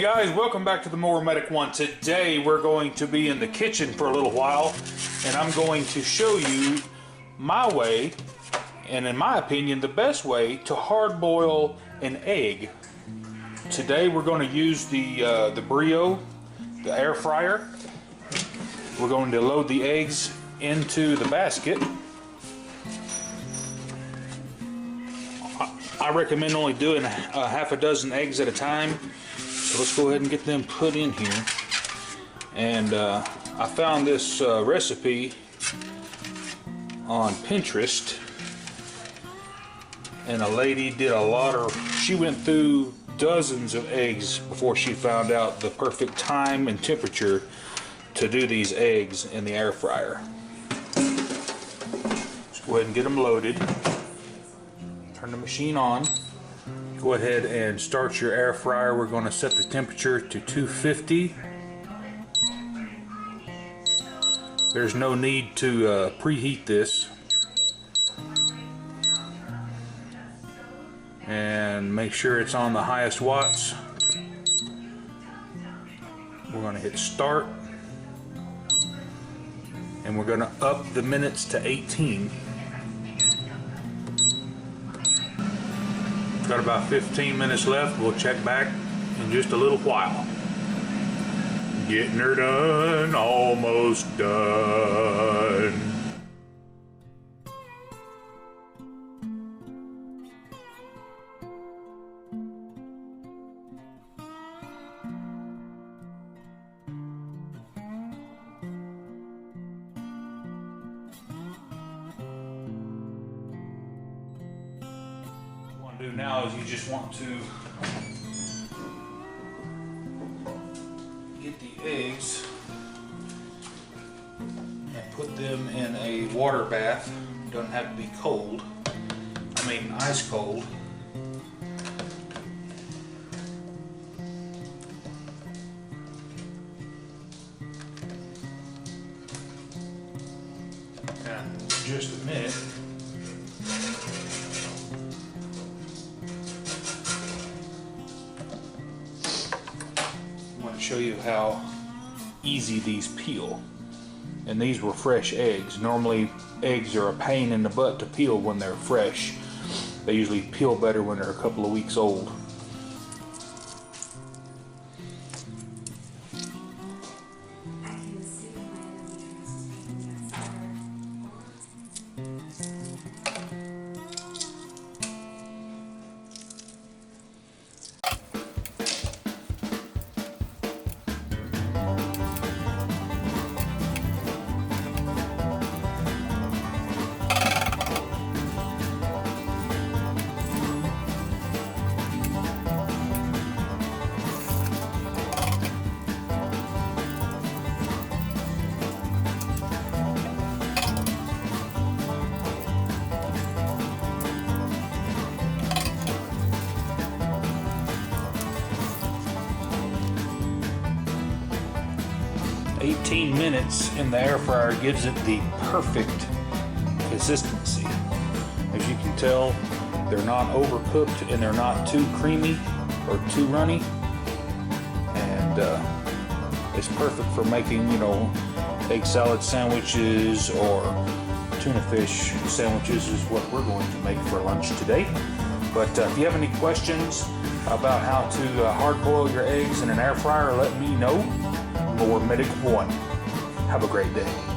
Hey guys, welcome back to the More Medic One. Today we're going to be in the kitchen for a little while and I'm going to show you my way, and in my opinion the best way, to hard boil an egg. Today we're going to use the BRIO, the air fryer. We're going to load the eggs into the basket. I recommend only doing half a dozen eggs at a time. So let's go ahead and get them put in here. And I found this recipe on Pinterest, and a lady did a lot of, she went through dozens of eggs before she found out the perfect time and temperature to do these eggs in the air fryer. Let's go ahead and get them loaded. Turn the machine on. Go ahead and start your air fryer. We're going to set the temperature to 250. There's no need to preheat this. And make sure it's on the highest watts. We're going to hit start. And we're going to up the minutes to 18. Got about 15 minutes left. We'll check back in just a little while. Getting her done, almost done. Do now is you just want to get the eggs and put them in a water bath. Doesn't have to be cold, I mean ice cold. And just a minute. Show you how easy these peel, and these were fresh eggs. Normally eggs are a pain in the butt to peel when they're fresh. They usually peel better when they're a couple of weeks old. "18 minutes in the air fryer gives it the perfect consistency. As you can tell, they're not overcooked and they're not too creamy or too runny, and it's perfect for making, you know, egg salad sandwiches or tuna fish sandwiches is what we're going to make for lunch today. But if you have any questions about how to hard boil your eggs in an air fryer, let me know. More Medic One. Have a great day.